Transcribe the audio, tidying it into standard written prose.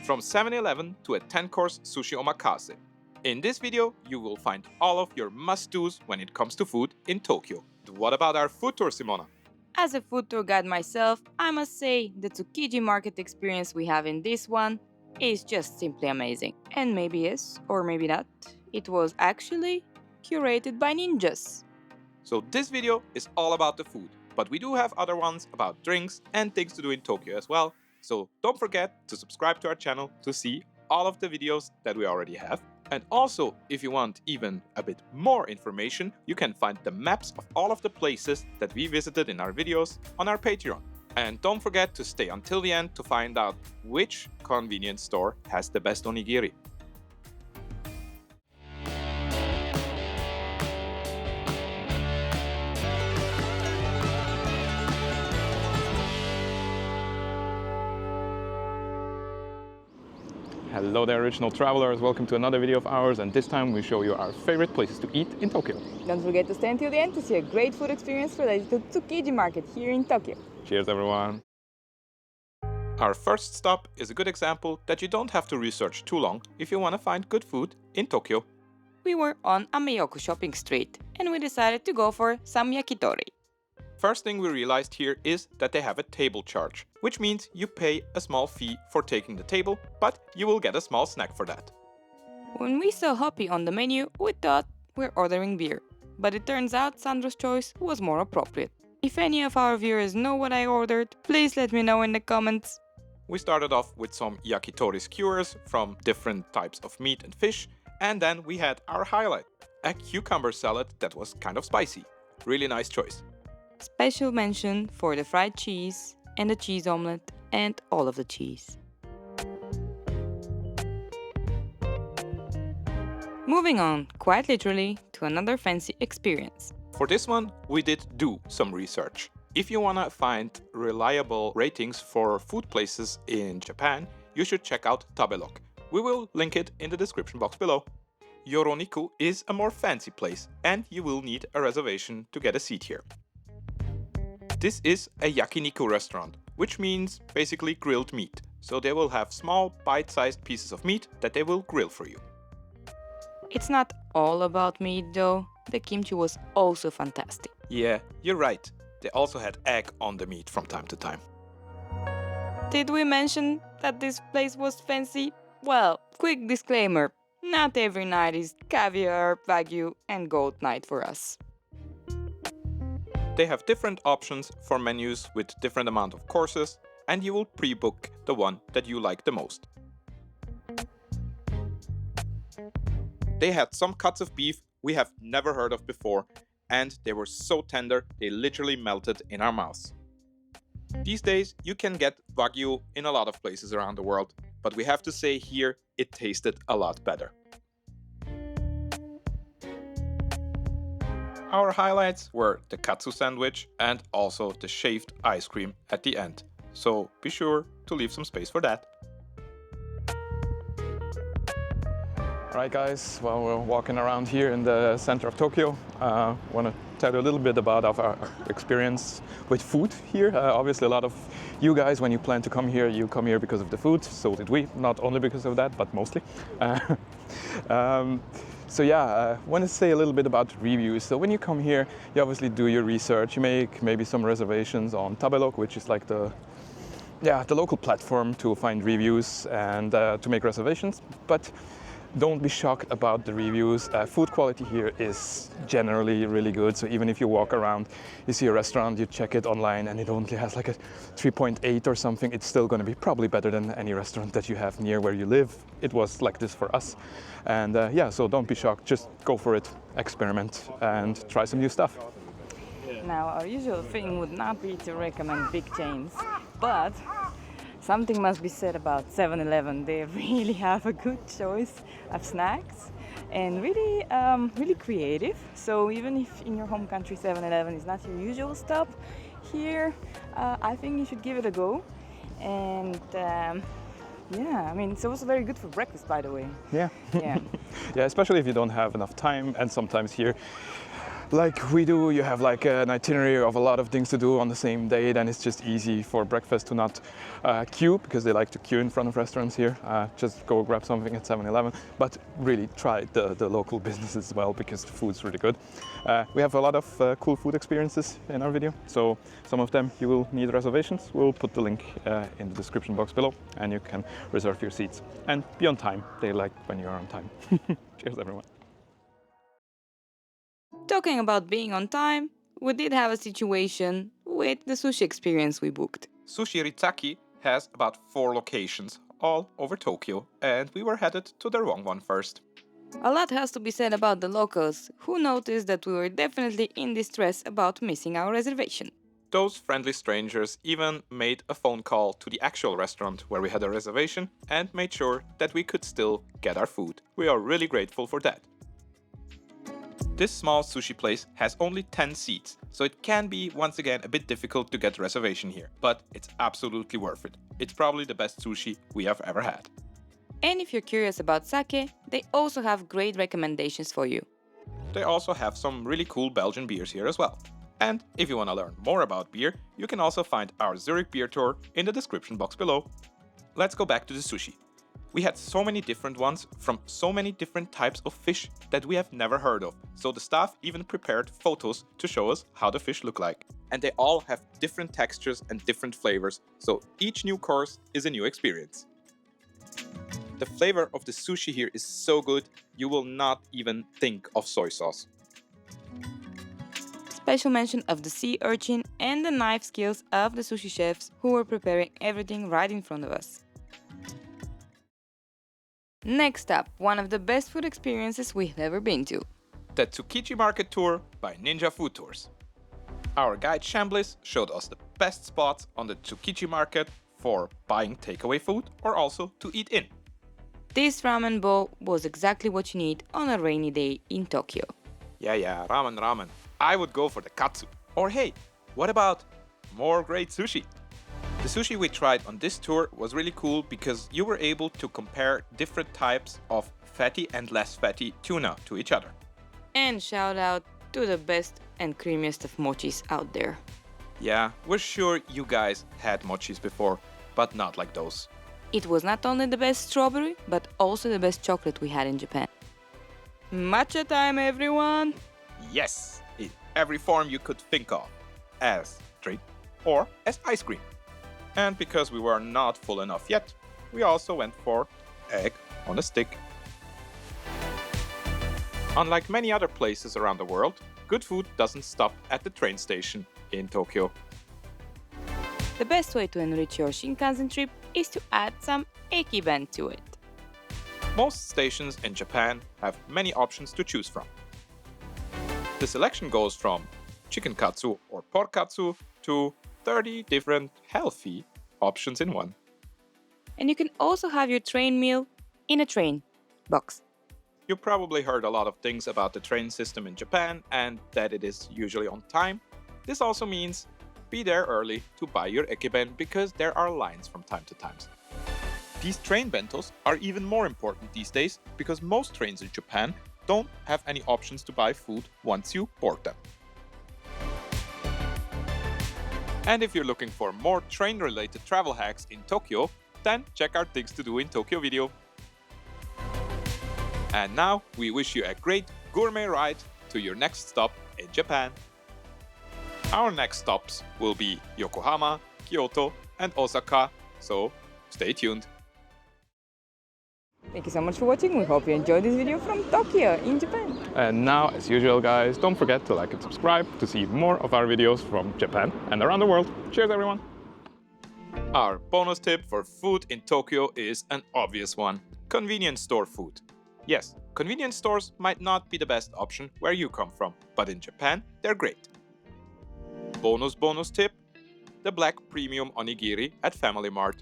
from 7-Eleven to a 10-course sushi omakase. In this video, you will find all of your must-dos when it comes to food in Tokyo. What about our food tour, Simona? As a food tour guide myself, I must say the Tsukiji market experience we have in this one is just simply amazing. And maybe yes, or maybe not, it was actually curated by ninjas. So this video is all about the food, but we do have other ones about drinks and things to do in Tokyo as well. So don't forget to subscribe to our channel to see all of the videos that we already have. And also, if you want even a bit more information, you can find the maps of all of the places that we visited in our videos on our Patreon. And don't forget to stay until the end to find out which convenience store has the best onigiri. Hello there, original travelers. Welcome to another video of ours, and this time we show you our favorite places to eat in Tokyo. Don't forget to stay until the end to see a great food experience related to Tsukiji market here in Tokyo. Cheers, everyone. Our first stop is a good example that you don't have to research too long if you want to find good food in Tokyo. We were on Ameyoko Shopping Street and we decided to go for some yakitori. First thing we realized here is that they have a table charge, which means you pay a small fee for taking the table, but you will get a small snack for that. When we saw hoppy on the menu, we thought we're ordering beer, but it turns out Sandro's choice was more appropriate. If any of our viewers know what I ordered, please let me know in the comments. We started off with some yakitori skewers from different types of meat and fish, and then we had our highlight, a cucumber salad that was kind of spicy. Really nice choice. Special mention for the fried cheese and the cheese omelette and all of the cheese. Moving on, quite literally, to another fancy experience. For this one, we did do some research. If you wanna find reliable ratings for food places in Japan, you should check out Tabelog. We will link it in the description box below. Yoroniku is a more fancy place, and you will need a reservation to get a seat here. This is a yakiniku restaurant, which means basically grilled meat. So they will have small, bite-sized pieces of meat that they will grill for you. It's not all about meat though. The kimchi was also fantastic. Yeah, you're right. They also had egg on the meat from time to time. Did we mention that this place was fancy? Well, quick disclaimer. Not every night is caviar, wagyu and goat night for us. They have different options for menus with different amount of courses, and you will pre-book the one that you like the most. They had some cuts of beef we have never heard of before, and they were so tender they literally melted in our mouths. These days you can get wagyu in a lot of places around the world, but we have to say here it tasted a lot better. Our highlights were the katsu sandwich and also the shaved ice cream at the end, so be sure to leave some space for that. Alright guys, well, we're walking around here in the center of Tokyo. I want to tell you a little bit about our experience with food here. Obviously a lot of you guys, when you plan to come here, you come here because of the food. So did we, not only because of that, but mostly. So yeah, I want to say a little bit about reviews. So when you come here, you obviously do your research. You make maybe some reservations on Tabelog, which is like the local platform to find reviews and to make reservations. But don't be shocked about the reviews. Food quality here is generally really good. So even if you walk around, you see a restaurant, you check it online and it only has like a 3.8 or something, it's still going to be probably better than any restaurant that you have near where you live. It was like this for us. And yeah, so don't be shocked. Just go for it, experiment and try some new stuff. Now, our usual thing would not be to recommend big chains, but something must be said about 7-Eleven. They really have a good choice of snacks and really, really creative. So even if in your home country 7-Eleven is not your usual stop, here I think you should give it a go. And yeah, I mean, it's also very good for breakfast, by the way. Yeah. Yeah. Yeah, especially if you don't have enough time, and sometimes here like we do, you have like an itinerary of a lot of things to do on the same day, then it's just easy for breakfast to not queue, because they like to queue in front of restaurants here. Just go grab something at 7-Eleven, but really try the local business as well, because the food's really good. We have a lot of cool food experiences in our video, so some of them you will need reservations. We'll put the link in the description box below, and you can reserve your seats. And be on time, they like when you're on time. Cheers everyone. Talking about being on time, we did have a situation with the sushi experience we booked. Sushi Rizaki has about 4 locations all over Tokyo, and we were headed to the wrong one first. A lot has to be said about the locals, who noticed that we were definitely in distress about missing our reservation. Those friendly strangers even made a phone call to the actual restaurant where we had a reservation and made sure that we could still get our food. We are really grateful for that. This small sushi place has only 10 seats, so it can be once again a bit difficult to get a reservation here, but it's absolutely worth it. It's probably the best sushi we have ever had. And if you're curious about sake, they also have great recommendations for you. They also have some really cool Belgian beers here as well. And if you want to learn more about beer, you can also find our Zurich beer tour in the description box below. Let's go back to the sushi. We had so many different ones from so many different types of fish that we have never heard of, so the staff even prepared photos to show us how the fish look like. And they all have different textures and different flavors, so each new course is a new experience. The flavor of the sushi here is so good, you will not even think of soy sauce. Special mention of the sea urchin and the knife skills of the sushi chefs who were preparing everything right in front of us. Next up, one of the best food experiences we've ever been to. The Tsukiji market tour by Ninja Food Tours. Our guide Shamblis showed us the best spots on the Tsukiji market for buying takeaway food or also to eat in. This ramen bowl was exactly what you need on a rainy day in Tokyo. Yeah, ramen. I would go for the katsu. Or hey, what about more great sushi? The sushi we tried on this tour was really cool because you were able to compare different types of fatty and less fatty tuna to each other. And shout out to the best and creamiest of mochis out there. Yeah, we're sure you guys had mochis before, but not like those. It was not only the best strawberry, but also the best chocolate we had in Japan. Matcha time, everyone! Yes, in every form you could think of, as drink or as ice cream. And because we were not full enough yet, we also went for egg on a stick. Unlike many other places around the world, good food doesn't stop at the train station in Tokyo. The best way to enrich your Shinkansen trip is to add some Ekiben to it. Most stations in Japan have many options to choose from. The selection goes from chicken katsu or pork katsu to 30 different healthy options in one. And you can also have your train meal in a train box. You probably heard a lot of things about the train system in Japan and that it is usually on time. This also means be there early to buy your Ekiben because there are lines from time to time. These train bentos are even more important these days because most trains in Japan don't have any options to buy food once you board them. And if you're looking for more train-related travel hacks in Tokyo, then check our Things to Do in Tokyo video. And now we wish you a great gourmet ride to your next stop in Japan. Our next stops will be Yokohama, Kyoto, and Osaka, so stay tuned. Thank you so much for watching. We hope you enjoyed this video from Tokyo in Japan. And now, as usual guys, don't forget to like and subscribe to see more of our videos from Japan and around the world. Cheers everyone! Our bonus tip for food in Tokyo is an obvious one: convenience store food. Yes, convenience stores might not be the best option where you come from, but in Japan, they're great. Bonus tip: the black premium onigiri at Family Mart.